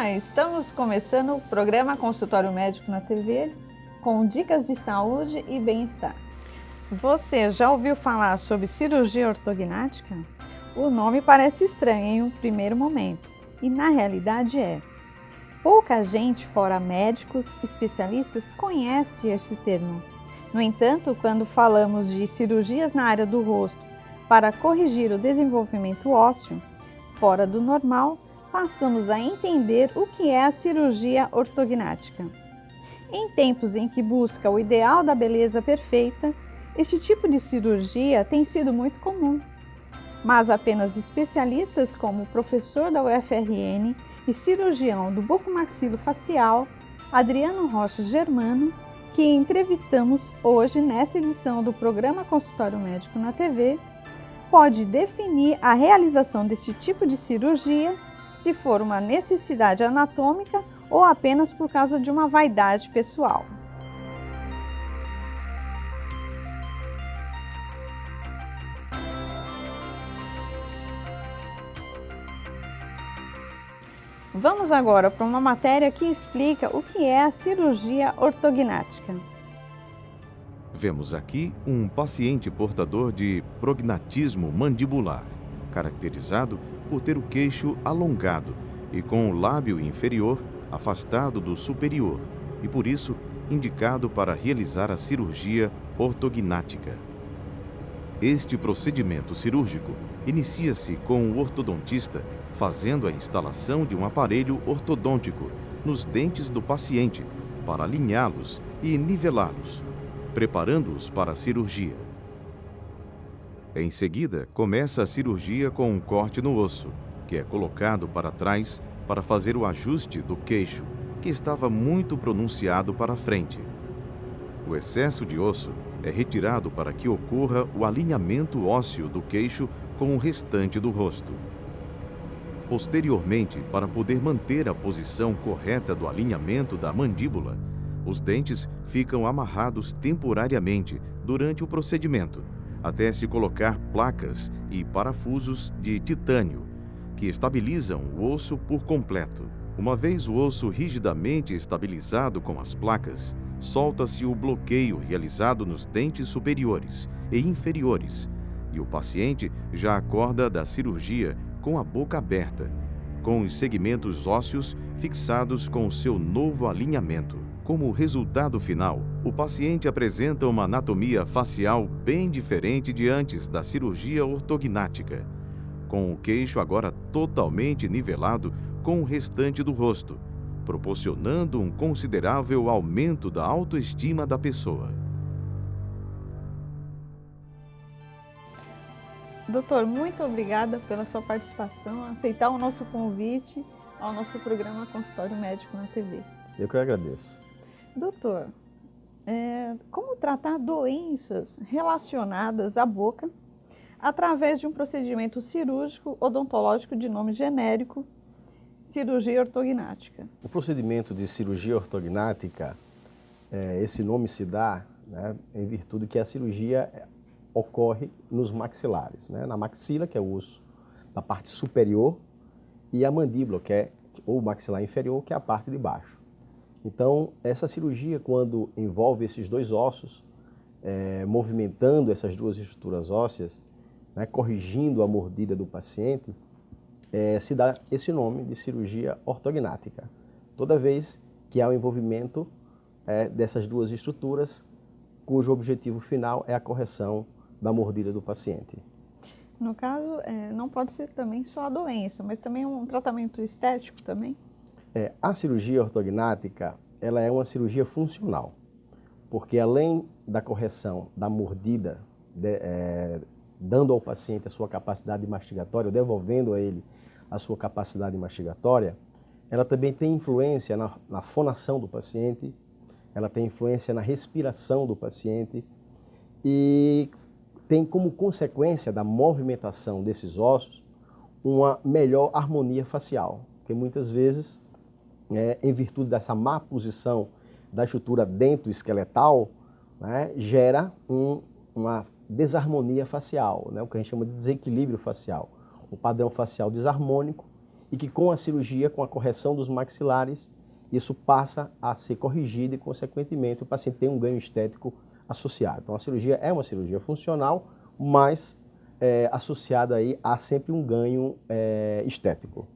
Olá, estamos começando o programa Consultório Médico na TV com dicas de saúde e bem-estar. Você já ouviu falar sobre cirurgia ortognática? O nome parece estranho em um primeiro momento e na realidade é. Pouca gente, fora médicos especialistas, conhece esse termo. No entanto, quando falamos de cirurgias na área do rosto para corrigir o desenvolvimento ósseo fora do normal, passamos a entender o que é a cirurgia ortognática. Em tempos em que busca o ideal da beleza perfeita, este tipo de cirurgia tem sido muito comum. Mas apenas especialistas como o professor da UFRN e cirurgião do bucomaxilofacial, Adriano Rocha Germano, que entrevistamos hoje nesta edição do programa Consultório Médico na TV, pode definir a realização deste tipo de cirurgia, se for uma necessidade anatômica ou apenas por causa de uma vaidade pessoal. Vamos agora para uma matéria que explica o que é a cirurgia ortognática. Vemos aqui um paciente portador de prognatismo mandibular, caracterizado por ter o queixo alongado e com o lábio inferior afastado do superior, e por isso indicado para realizar a cirurgia ortognática. Este procedimento cirúrgico inicia-se com o ortodontista fazendo a instalação de um aparelho ortodôntico nos dentes do paciente para alinhá-los e nivelá-los, preparando-os para a cirurgia. Em seguida, começa a cirurgia com um corte no osso, que é colocado para trás para fazer o ajuste do queixo, que estava muito pronunciado para a frente. O excesso de osso é retirado para que ocorra o alinhamento ósseo do queixo com o restante do rosto. Posteriormente, para poder manter a posição correta do alinhamento da mandíbula, os dentes ficam amarrados temporariamente durante o procedimento, até se colocar placas e parafusos de titânio, que estabilizam o osso por completo. Uma vez o osso rigidamente estabilizado com as placas, solta-se o bloqueio realizado nos dentes superiores e inferiores, e o paciente já acorda da cirurgia com a boca aberta, com os segmentos ósseos fixados com o seu novo alinhamento. Como resultado final, o paciente apresenta uma anatomia facial bem diferente de antes da cirurgia ortognática, com o queixo agora totalmente nivelado com o restante do rosto, proporcionando um considerável aumento da autoestima da pessoa. Doutor, muito obrigada pela sua participação, aceitar o nosso convite ao nosso programa Consultório Médico na TV. Eu que agradeço. Doutor, como tratar doenças relacionadas à boca através de um procedimento cirúrgico odontológico de nome genérico, cirurgia ortognática? O procedimento de cirurgia ortognática, esse nome se dá, né, em virtude que a cirurgia ocorre nos maxilares, né, na maxila, que é o osso da parte superior, e a mandíbula, ou maxilar inferior, que é a parte de baixo. Então, essa cirurgia, quando envolve esses dois ossos, movimentando essas duas estruturas ósseas, né, corrigindo a mordida do paciente, se dá esse nome de cirurgia ortognática. Toda vez que há o envolvimento dessas duas estruturas, cujo objetivo final é a correção da mordida do paciente. No caso, não pode ser também só a doença, mas também um tratamento estético também? A cirurgia ortognática, ela é uma cirurgia funcional, porque além da correção da mordida, dando ao paciente a sua capacidade mastigatória, devolvendo a ele a sua capacidade mastigatória, ela também tem influência na fonação do paciente, ela tem influência na respiração do paciente e tem como consequência da movimentação desses ossos uma melhor harmonia facial, porque muitas vezes, em virtude dessa má posição da estrutura dento-esqueletal, né, gera uma desarmonia facial, né, o que a gente chama de desequilíbrio facial, um padrão facial desarmônico e que com a cirurgia, com a correção dos maxilares, isso passa a ser corrigido e, consequentemente, o paciente tem um ganho estético associado. Então, a cirurgia é uma cirurgia funcional, mas associada aí a sempre um ganho estético.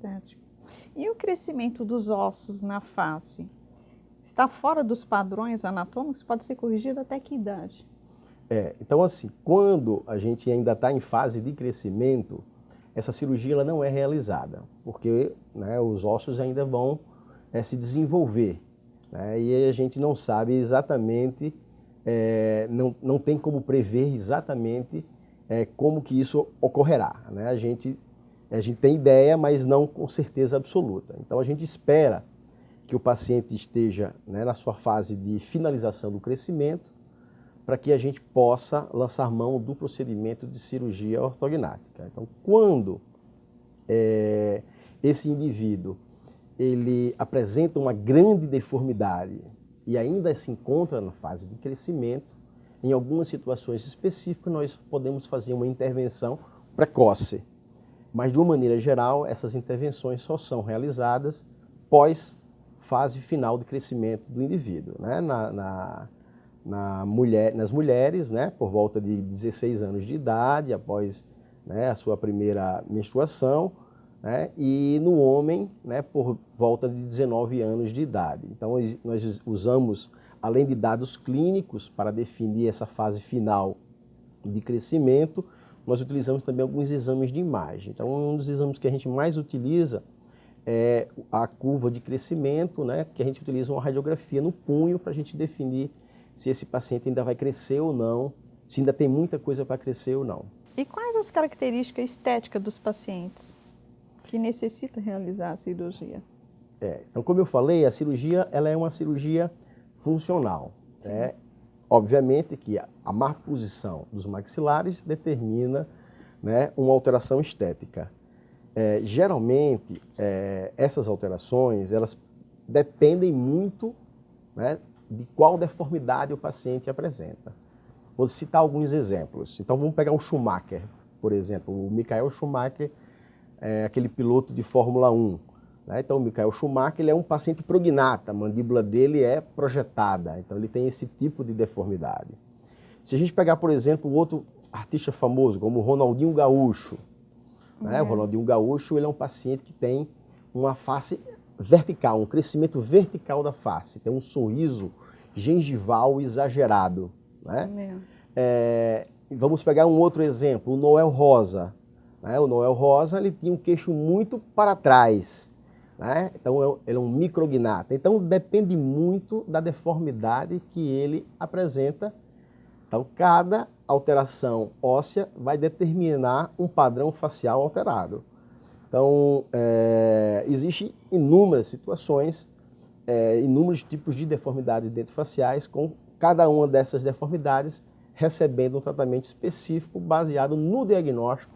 E o crescimento dos ossos na face? Está fora dos padrões anatômicos? Pode ser corrigido até que idade? Então, assim, quando a gente ainda está em fase de crescimento, essa cirurgia ela não é realizada, porque, né, os ossos ainda vão se desenvolver, né, e a gente não sabe exatamente, não tem como prever exatamente como que isso ocorrerá, né? A gente tem ideia, mas não com certeza absoluta. Então, a gente espera que o paciente esteja, né, na sua fase de finalização do crescimento, para que a gente possa lançar mão do procedimento de cirurgia ortognática. Então, quando esse indivíduo ele apresenta uma grande deformidade e ainda se encontra na fase de crescimento, em algumas situações específicas nós podemos fazer uma intervenção precoce. Mas, de uma maneira geral, essas intervenções só são realizadas pós fase final de crescimento do indivíduo, né? Nas mulheres, né, por volta de 16 anos de idade, após, né, a sua primeira menstruação, né, e no homem, né, por volta de 19 anos de idade. Então, nós usamos, além de dados clínicos para definir essa fase final de crescimento, nós utilizamos também alguns exames de imagem. Então, um dos exames que a gente mais utiliza é a curva de crescimento, né, que a gente utiliza uma radiografia no punho para a gente definir se esse paciente ainda vai crescer ou não, se ainda tem muita coisa para crescer ou não. E quais as características estéticas dos pacientes que necessitam realizar a cirurgia? Então, como eu falei, a cirurgia ela é uma cirurgia funcional. Né? Obviamente que a má posição dos maxilares determina, né, uma alteração estética. Geralmente, essas alterações elas dependem muito, né, de qual deformidade o paciente apresenta. Vou citar alguns exemplos. Então, vamos pegar o Schumacher, por exemplo. O Michael Schumacher é aquele piloto de Fórmula 1. Né? Então, o Michael Schumacher ele é um paciente prognata, a mandíbula dele é projetada. Então, ele tem esse tipo de deformidade. Se a gente pegar, por exemplo, outro artista famoso, como o Ronaldinho Gaúcho. Né? O Ronaldinho Gaúcho ele é um paciente que tem uma face vertical, um crescimento vertical da face, tem um sorriso gengival exagerado. Né? Vamos pegar um outro exemplo, o Noel Rosa. Né? O Noel Rosa ele tinha um queixo muito para trás, né? Então ele é um micrognata. Então depende muito da deformidade que ele apresenta. Então cada alteração óssea vai determinar um padrão facial alterado. Então, existem inúmeras situações, inúmeros tipos de deformidades dentofaciais, com cada uma dessas deformidades recebendo um tratamento específico baseado no diagnóstico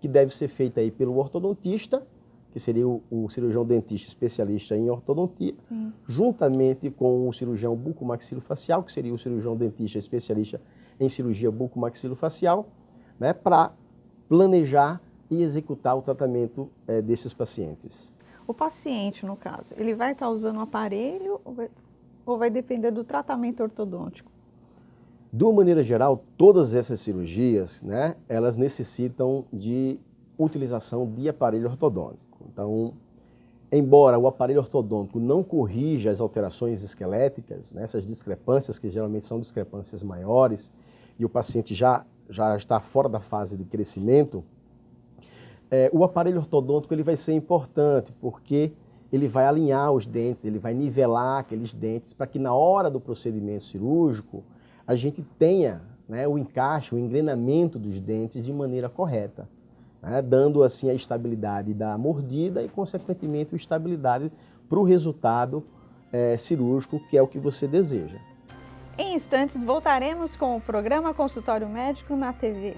que deve ser feito aí pelo ortodontista, que seria o cirurgião dentista especialista em ortodontia, juntamente com o cirurgião bucomaxilofacial, que seria o cirurgião dentista especialista em cirurgia bucomaxilofacial, né, para planejar e executar o tratamento desses pacientes. O paciente, no caso, ele vai estar usando um aparelho ou vai depender do tratamento ortodôntico? De uma maneira geral, todas essas cirurgias, né, elas necessitam de utilização de aparelho ortodôntico. Então, embora o aparelho ortodôntico não corrija as alterações esqueléticas, né, essas discrepâncias, que geralmente são discrepâncias maiores, e o paciente já está fora da fase de crescimento, o aparelho ortodôntico ele vai ser importante, porque ele vai alinhar os dentes, ele vai nivelar aqueles dentes, para que na hora do procedimento cirúrgico, a gente tenha, né, o encaixe, o engrenamento dos dentes de maneira correta, né, dando assim a estabilidade da mordida e, consequentemente, a estabilidade para o resultado cirúrgico, que é o que você deseja. Em instantes, voltaremos com o programa Consultório Médico na TV.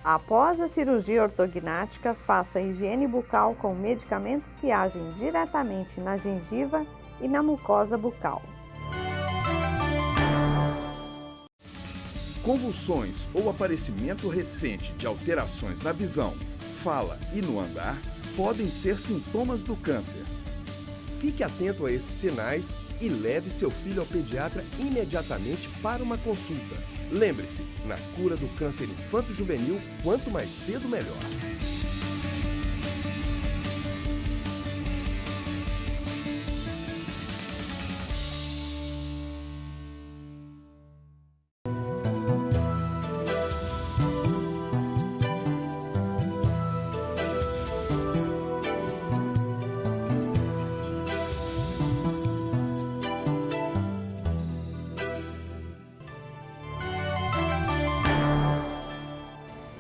Após a cirurgia ortognática, faça a higiene bucal com medicamentos que agem diretamente na gengiva e na mucosa bucal. Convulsões ou aparecimento recente de alterações na visão fala e no andar podem ser sintomas do câncer. Fique atento a esses sinais e leve seu filho ao pediatra imediatamente para uma consulta. Lembre-se, na cura do câncer infanto-juvenil, quanto mais cedo, melhor.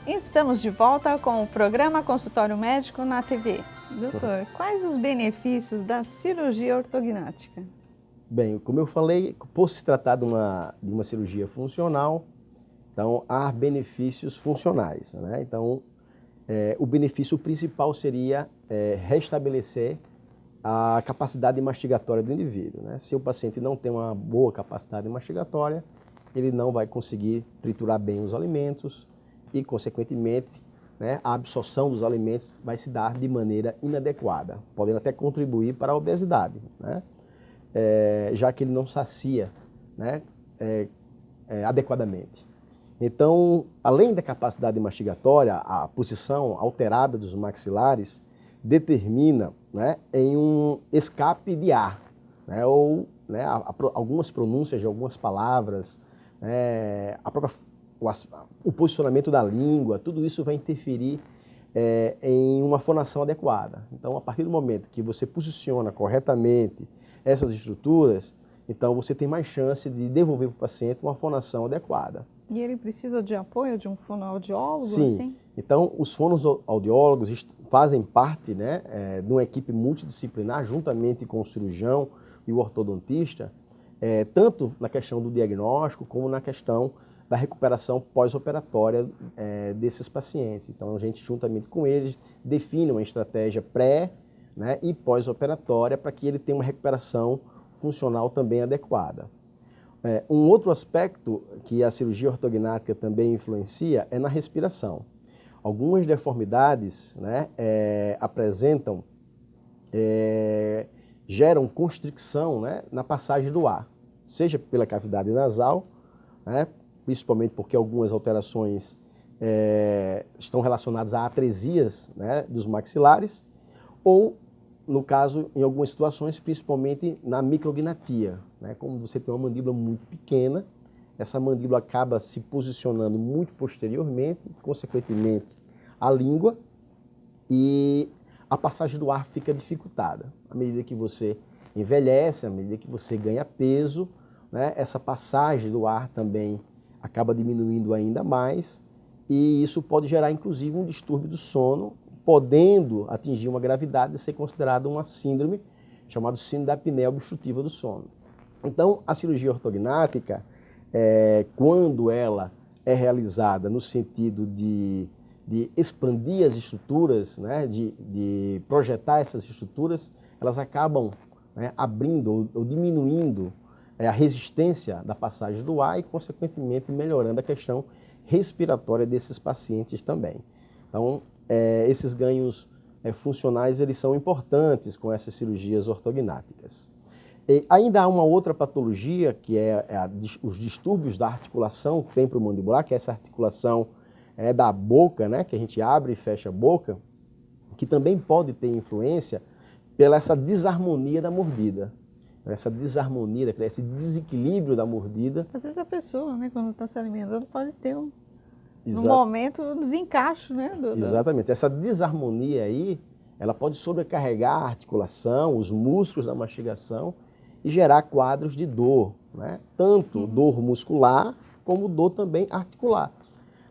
Estamos de volta com o programa Consultório Médico na TV. Doutor, quais os benefícios da cirurgia ortognática? Bem, como eu falei, por se tratar de uma cirurgia funcional, então há benefícios funcionais, né? Então, o benefício principal seria restabelecer a capacidade mastigatória do indivíduo, né? Se o paciente não tem uma boa capacidade mastigatória, ele não vai conseguir triturar bem os alimentos e, consequentemente, né, a absorção dos alimentos vai se dar de maneira inadequada, podendo até contribuir para a obesidade, né? Já que ele não sacia, né, adequadamente. Então, além da capacidade mastigatória, a posição alterada dos maxilares determina, né, em um escape de ar, né, ou, né, algumas pronúncias de algumas palavras, o posicionamento da língua, tudo isso vai interferir em uma fonação adequada. Então, a partir do momento que você posiciona corretamente essas estruturas, então você tem mais chance de devolver para o paciente uma fonação adequada. E ele precisa de apoio de um fonoaudiólogo? Sim. Assim? Então, os fonoaudiólogos fazem parte, né, de uma equipe multidisciplinar, juntamente com o cirurgião e o ortodontista, tanto na questão do diagnóstico como na questão da recuperação pós-operatória desses pacientes. Então, a gente, juntamente com eles, define uma estratégia pré, né, e pós-operatória para que ele tenha uma recuperação funcional também adequada. Um outro aspecto que a cirurgia ortognática também influencia é na respiração. Algumas deformidades, né, geram constricção, né, na passagem do ar, seja pela cavidade nasal, né, principalmente porque algumas alterações estão relacionadas a atresias, né, dos maxilares, ou, no caso, em algumas situações, principalmente na micrognatia, né, como você tem uma mandíbula muito pequena, essa mandíbula acaba se posicionando muito posteriormente, consequentemente, a língua, e a passagem do ar fica dificultada. À medida que você envelhece, à medida que você ganha peso, né, essa passagem do ar também acaba diminuindo ainda mais, e isso pode gerar, inclusive, um distúrbio do sono, podendo atingir uma gravidade e ser considerada uma síndrome, chamada síndrome da apneia obstrutiva do sono. Então, a cirurgia ortognática, quando ela é realizada no sentido de expandir as estruturas, né, de projetar essas estruturas, elas acabam, né, abrindo ou diminuindo a resistência da passagem do ar e, consequentemente, melhorando a questão respiratória desses pacientes também. Então, esses ganhos funcionais, eles são importantes com essas cirurgias ortognáticas. E ainda há uma outra patologia, que os distúrbios da articulação temporomandibular, que é essa articulação da boca, né, que a gente abre e fecha a boca, que também pode ter influência pela essa desarmonia da mordida. Essa desarmonia, esse desequilíbrio da mordida. Às vezes a pessoa, né, quando está se alimentando, pode ter no momento um desencaixo, né? Exatamente. Essa desarmonia aí, ela pode sobrecarregar a articulação, os músculos da mastigação e gerar quadros de dor, né? Tanto dor muscular como dor também articular,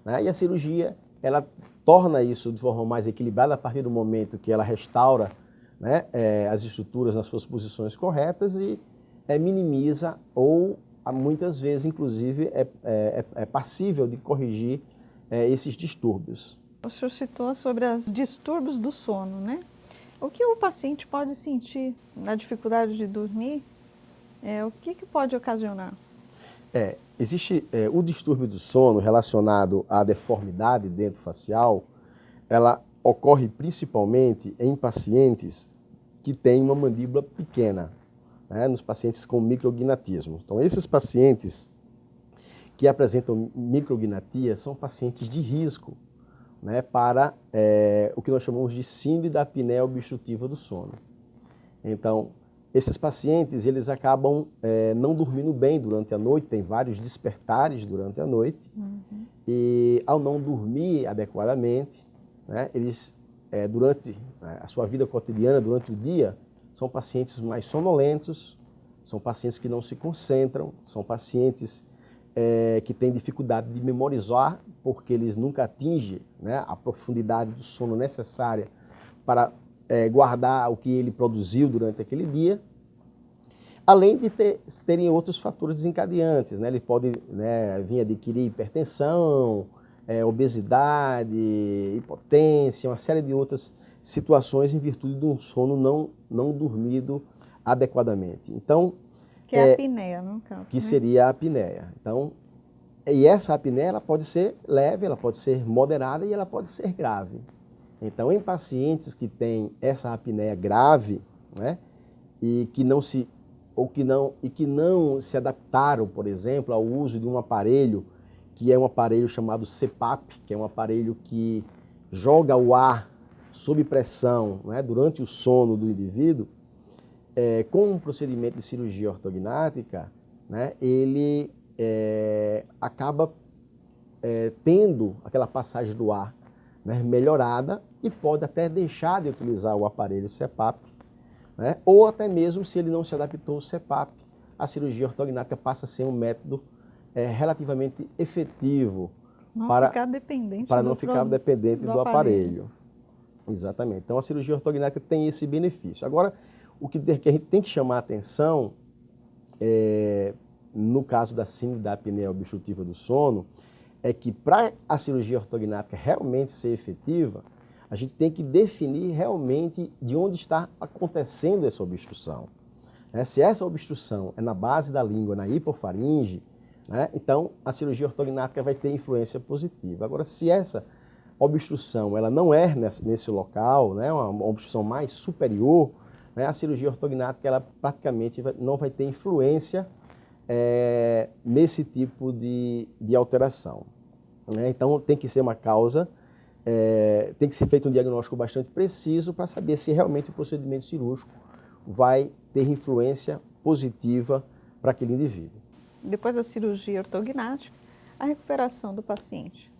né? E a cirurgia, ela torna isso de forma mais equilibrada a partir do momento que ela restaura, né, as estruturas nas suas posições corretas e minimiza ou, muitas vezes, inclusive, é passível de corrigir esses distúrbios. O senhor citou sobre os distúrbios do sono, né? O que o paciente pode sentir na dificuldade de dormir? O que pode ocasionar? Existe o distúrbio do sono relacionado à deformidade dentofacial, ela ocorre principalmente em pacientes que têm uma mandíbula pequena, né, nos pacientes com micrognatismo. Então, esses pacientes que apresentam micrognatia são pacientes de risco, né, para o que nós chamamos de síndrome da apneia obstrutiva do sono. Então, esses pacientes, eles acabam não dormindo bem durante a noite, tem vários despertares durante a noite, e ao não dormir adequadamente, né, eles, durante a sua vida cotidiana, durante o dia, são pacientes mais sonolentos, são pacientes que não se concentram, são pacientes que têm dificuldade de memorizar, porque eles nunca atingem, né, a profundidade do sono necessária para guardar o que ele produziu durante aquele dia, além de terem outros fatores desencadeantes, né? Ele pode, né, vir adquirir hipertensão, obesidade, hipotência, uma série de outras situações em virtude de um sono não dormido adequadamente. Então, que é a apneia, no caso. Que né? seria a apneia. Então, e essa apneia ela pode ser leve, ela pode ser moderada e ela pode ser grave. Então, em pacientes que têm essa apneia grave, né, e que não se adaptaram, por exemplo, ao uso de um aparelho que é um aparelho chamado CPAP, que é um aparelho que joga o ar sob pressão, né, durante o sono do indivíduo, com um procedimento de cirurgia ortognática, né, ele acaba tendo aquela passagem do ar, né, melhorada e pode até deixar de utilizar o aparelho CPAP, né, ou até mesmo se ele não se adaptou ao CPAP, a cirurgia ortognática passa a ser um método relativamente efetivo para não ficar dependente do aparelho. Exatamente. Então a cirurgia ortognática tem esse benefício. Agora, o que a gente tem que chamar a atenção, no caso da síndrome da apneia obstrutiva do sono, é que para a cirurgia ortognática realmente ser efetiva, a gente tem que definir realmente de onde está acontecendo essa obstrução. Se essa obstrução é na base da língua, na hipofaringe, né, então a cirurgia ortognática vai ter influência positiva. Agora, se essa obstrução ela não é nesse local, né, uma obstrução mais superior, né, a cirurgia ortognática ela praticamente não vai ter influência nesse tipo de alteração. Né? Então tem que ser uma causa, tem que ser feito um diagnóstico bastante preciso para saber se realmente o procedimento cirúrgico vai ter influência positiva para aquele indivíduo. Depois da cirurgia ortognática, a recuperação do paciente?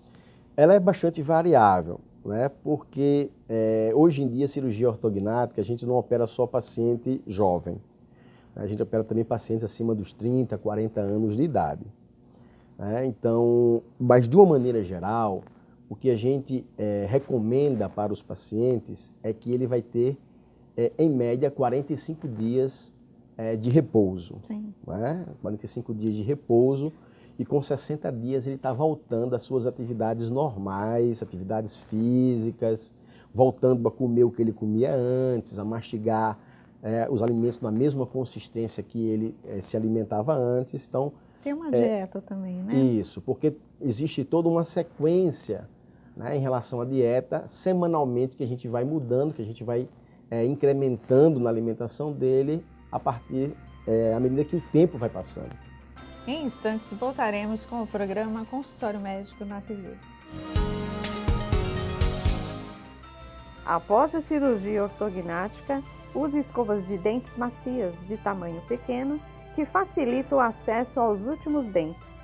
Ela é bastante variável, né? Porque hoje em dia a cirurgia ortognática a gente não opera só paciente jovem. A gente opera também pacientes acima dos 30, 40 anos de idade. Né? Então, mas de uma maneira geral, o que a gente recomenda para os pacientes é que ele vai ter, em média, 45 dias de repouso. Né? 45 dias de repouso e com 60 dias ele está voltando às suas atividades normais, atividades físicas, voltando a comer o que ele comia antes, a mastigar os alimentos na mesma consistência que ele se alimentava antes. Então, tem uma dieta também, né? Isso, porque existe toda uma sequência, né, em relação à dieta, semanalmente, que a gente vai mudando, que a gente vai incrementando na alimentação dele à medida que o tempo vai passando. Em instantes, voltaremos com o programa Consultório Médico na TV. Após a cirurgia ortognática, use escovas de dentes macias de tamanho pequeno que facilitam o acesso aos últimos dentes.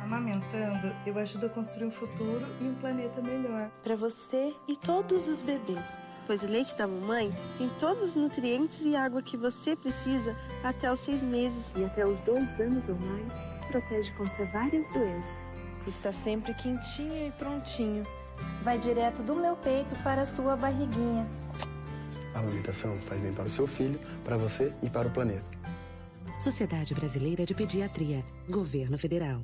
Amamentando, eu ajudo a construir um futuro e um planeta melhor. Para você e todos os bebês. Pois o leite da mamãe tem todos os nutrientes e água que você precisa até os 6 meses. E até os 2 anos ou mais, protege contra várias doenças. Está sempre quentinho e prontinho. Vai direto do meu peito para a sua barriguinha. A amamentação faz bem para o seu filho, para você e para o planeta. Sociedade Brasileira de Pediatria. Governo Federal.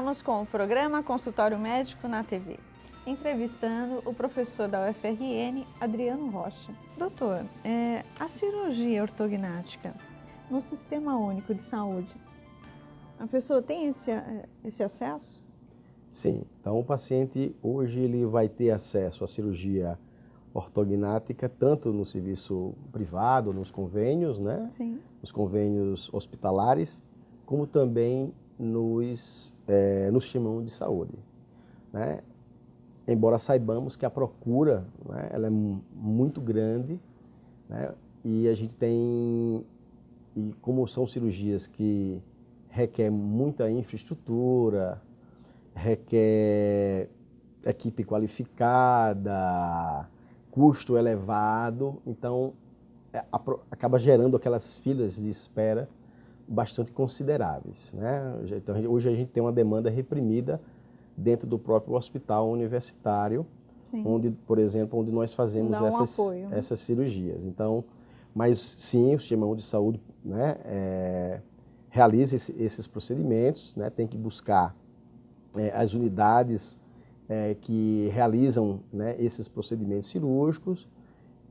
Estamos com o programa Consultório Médico na TV, entrevistando o professor da UFRN, Adriano Rocha. Doutor, a cirurgia ortognática no Sistema Único de Saúde, a pessoa tem esse acesso? Sim, então o paciente hoje ele vai ter acesso à cirurgia ortognática tanto no serviço privado, nos convênios, né? Sim. Nos convênios hospitalares, como também no Sistema Único de Saúde, né? Embora saibamos que a procura, né, ela é muito grande, né? E a gente tem, e como são cirurgias que requer muita infraestrutura, requer equipe qualificada, custo elevado, então acaba gerando aquelas filas de espera bastante consideráveis, né? Então, hoje a gente tem uma demanda reprimida dentro do próprio hospital universitário, sim, onde, por exemplo, onde nós fazemos essas cirurgias. Então, mas sim, o Sistema Único de Saúde, né, realiza esses procedimentos, né, tem que buscar as unidades que realizam, né, esses procedimentos cirúrgicos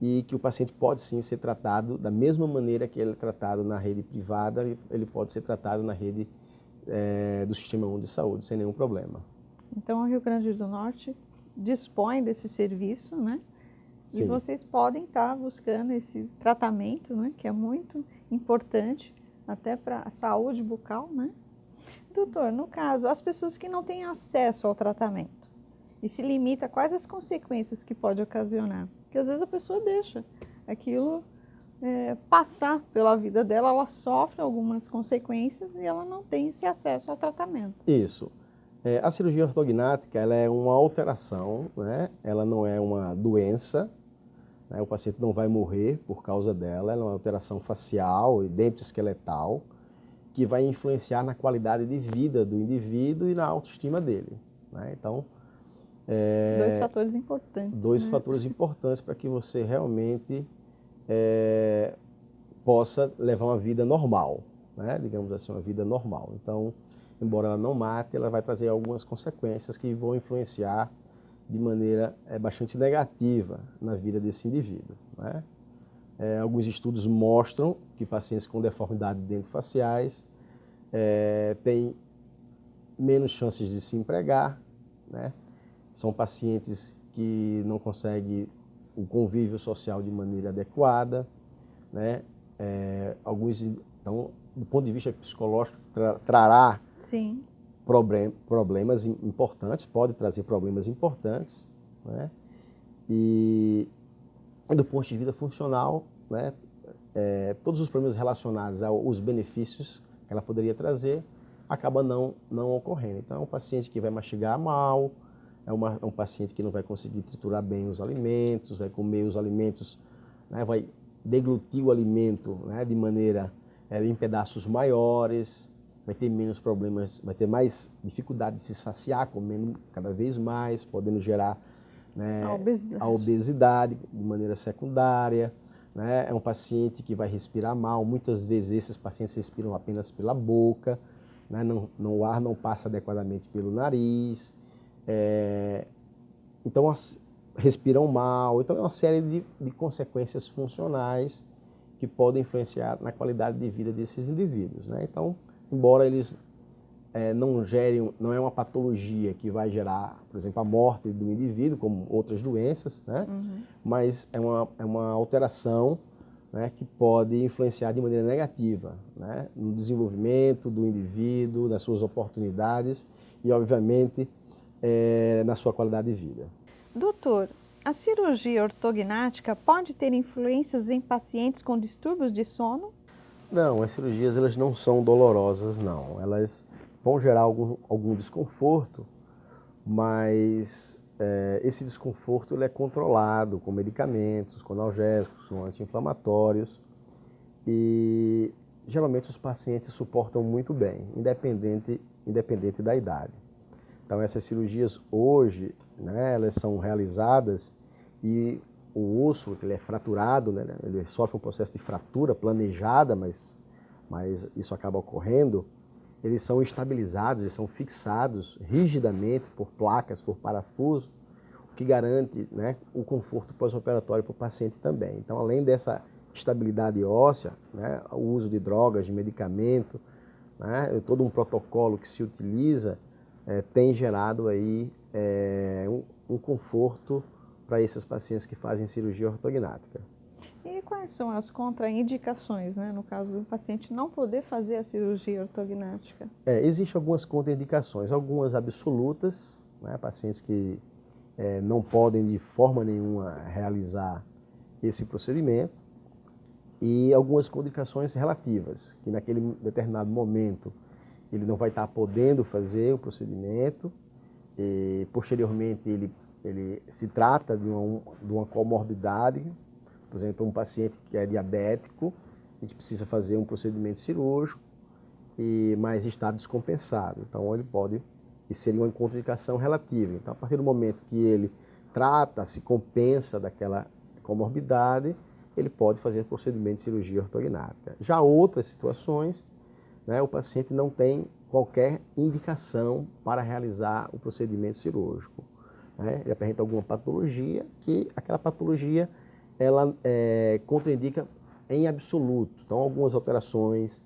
e que o paciente pode sim ser tratado da mesma maneira que ele é tratado na rede privada, ele pode ser tratado na rede do Sistema Único de Saúde, sem nenhum problema. Então, o Rio Grande do Norte dispõe desse serviço, né? Sim. E vocês podem estar buscando esse tratamento, né, que é muito importante até para a saúde bucal, né? Doutor, no caso, as pessoas que não têm acesso ao tratamento e se limita, quais as consequências que pode ocasionar? Porque às vezes a pessoa deixa aquilo passar pela vida dela, ela sofre algumas consequências e ela não tem esse acesso ao tratamento. Isso. A cirurgia ortognática, ela é uma alteração, né? Ela não é uma doença, né? O paciente não vai morrer por causa dela, ela é uma alteração facial e dento-esqueletal que vai influenciar na qualidade de vida do indivíduo e na autoestima dele, né? Então, dois fatores importantes. Dois fatores importantes para que você realmente possa levar uma vida normal, né? Digamos assim, uma vida normal. Então, embora ela não mate, ela vai trazer algumas consequências que vão influenciar de maneira bastante negativa na vida desse indivíduo, né? Alguns estudos mostram que pacientes com deformidade dentofaciais têm menos chances de se empregar, né? São pacientes que não conseguem o convívio social de maneira adequada, né? Então, do ponto de vista psicológico, trará sim, problemas importantes, pode trazer problemas importantes, né? E do ponto de vista funcional, né, todos os problemas relacionados aos benefícios que ela poderia trazer acabam não ocorrendo. Então, é um paciente que vai mastigar mal, é um paciente que não vai conseguir triturar bem os alimentos, vai comer os alimentos, né, vai deglutir o alimento, né, de maneira em pedaços maiores, vai ter menos problemas, vai ter mais dificuldade de se saciar, comendo cada vez mais, podendo gerar, né, a obesidade de maneira secundária, né? É um paciente que vai respirar mal, muitas vezes esses pacientes respiram apenas pela boca, né? O ar não passa adequadamente pelo nariz, então respiram mal, então é uma série de consequências funcionais que podem influenciar na qualidade de vida desses indivíduos, né? Então, embora eles não é uma patologia que vai gerar, por exemplo, a morte do indivíduo, como outras doenças, né? Uhum. Mas é uma alteração, né, que pode influenciar de maneira negativa, né, no desenvolvimento do indivíduo, nas suas oportunidades e, obviamente, na sua qualidade de vida. Doutor, a cirurgia ortognática pode ter influências em pacientes com distúrbios de sono? Não, as cirurgias elas não são dolorosas, não. Elas vão gerar algum desconforto, mas esse desconforto ele é controlado com medicamentos, com analgésicos, com anti-inflamatórios e geralmente os pacientes suportam muito bem, independente da idade. Então essas cirurgias hoje, né, elas são realizadas e o osso, ele é fraturado, né, ele sofre um processo de fratura planejada, mas isso acaba ocorrendo. eles são estabilizados, eles são fixados rigidamente por placas, por parafusos, o que garante, né, o conforto pós-operatório para o paciente também. Então, além dessa estabilidade óssea, né, o uso de drogas, de medicamento, né, todo um protocolo que se utiliza tem gerado aí um conforto para esses pacientes que fazem cirurgia ortognática. E quais são as contraindicações, né, no caso do paciente não poder fazer a cirurgia ortognática? Existem algumas contraindicações, algumas absolutas, né, pacientes que não podem de forma nenhuma realizar esse procedimento, e algumas contraindicações relativas, que naquele determinado momento ele não vai estar podendo fazer o procedimento, e posteriormente ele se trata de uma comorbidade, por exemplo, um paciente que é diabético e que precisa fazer um procedimento cirúrgico, mas está descompensado. Então, ele pode, e seria uma contraindicação relativa. Então, a partir do momento que ele trata, se compensa daquela comorbidade, ele pode fazer procedimento de cirurgia ortognática. Já outras situações, né, o paciente não tem qualquer indicação para realizar o procedimento cirúrgico, né? Ele apresenta alguma patologia que aquela patologia ela contraindica em absoluto. Então, algumas alterações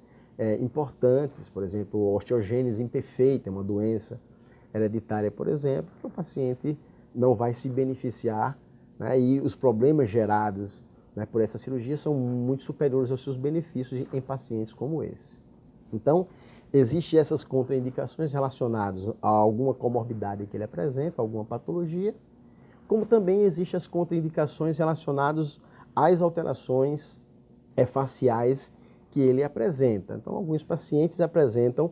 importantes, por exemplo, osteogênese imperfeita, uma doença hereditária, por exemplo, que o paciente não vai se beneficiar, né, e os problemas gerados, né, por essa cirurgia são muito superiores aos seus benefícios em pacientes como esse. Então, existem essas contraindicações relacionadas a alguma comorbidade que ele apresenta, alguma patologia, como também existem as contraindicações relacionadas às alterações faciais que ele apresenta. Então, alguns pacientes apresentam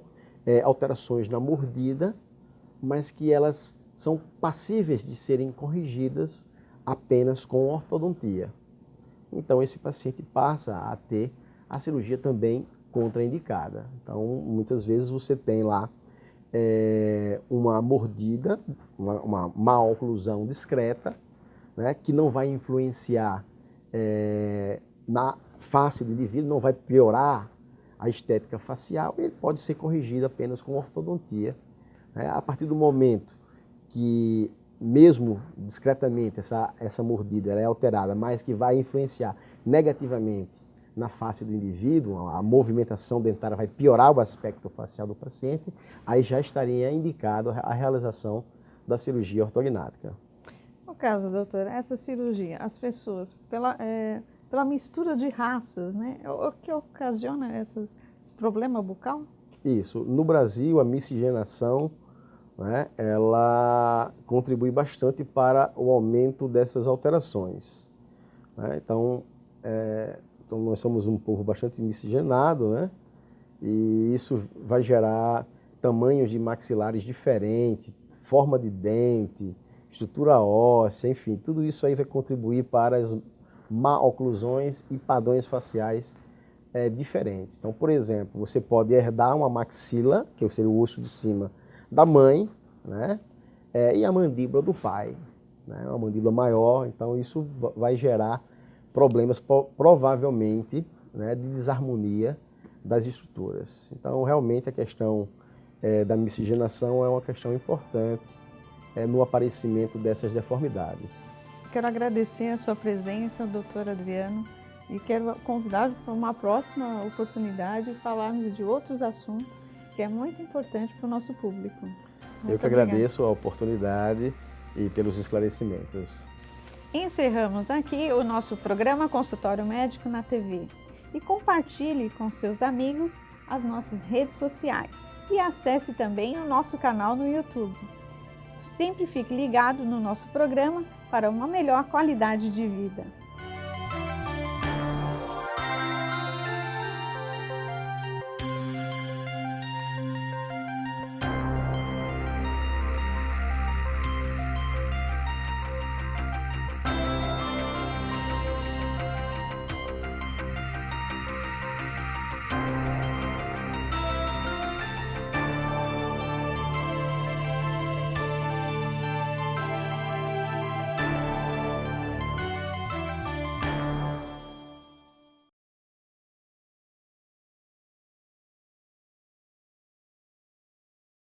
alterações na mordida, mas que elas são passíveis de serem corrigidas apenas com ortodontia. Então, esse paciente passa a ter a cirurgia também contraindicada. Então, muitas vezes você tem lá uma mordida, uma má oclusão discreta, né, que não vai influenciar na face do indivíduo, não vai piorar a estética facial, ele pode ser corrigido apenas com ortodontia, né? A partir do momento que, mesmo discretamente, essa mordida ela é alterada, mas que vai influenciar negativamente na face do indivíduo, a movimentação dentária vai piorar o aspecto facial do paciente, aí já estaria indicado a realização da cirurgia ortognática. No caso, doutor, essa cirurgia, as pessoas, pela mistura de raças, né, o que ocasiona esse problema bucal? Isso. No Brasil, a miscigenação, né, ela contribui bastante para o aumento dessas alterações, né? Então, nós somos um povo bastante miscigenado, né? E isso vai gerar tamanhos de maxilares diferentes, forma de dente, estrutura óssea, enfim, tudo isso aí vai contribuir para as má oclusões e padrões faciais diferentes. Então, por exemplo, você pode herdar uma maxila, que seria o osso de cima da mãe, né? E a mandíbula do pai, né? Uma mandíbula maior, então isso vai gerar problemas provavelmente, né, de desarmonia das estruturas. Então, realmente, a questão da miscigenação é uma questão importante no aparecimento dessas deformidades. Quero agradecer a sua presença, doutor Adriano, e quero convidar para uma próxima oportunidade falarmos de outros assuntos que é muito importante para o nosso público. Eu que agradeço a oportunidade e pelos esclarecimentos. Encerramos aqui o nosso programa Consultório Médico na TV. E compartilhe com seus amigos as nossas redes sociais. E acesse também o nosso canal no YouTube. Sempre fique ligado no nosso programa para uma melhor qualidade de vida.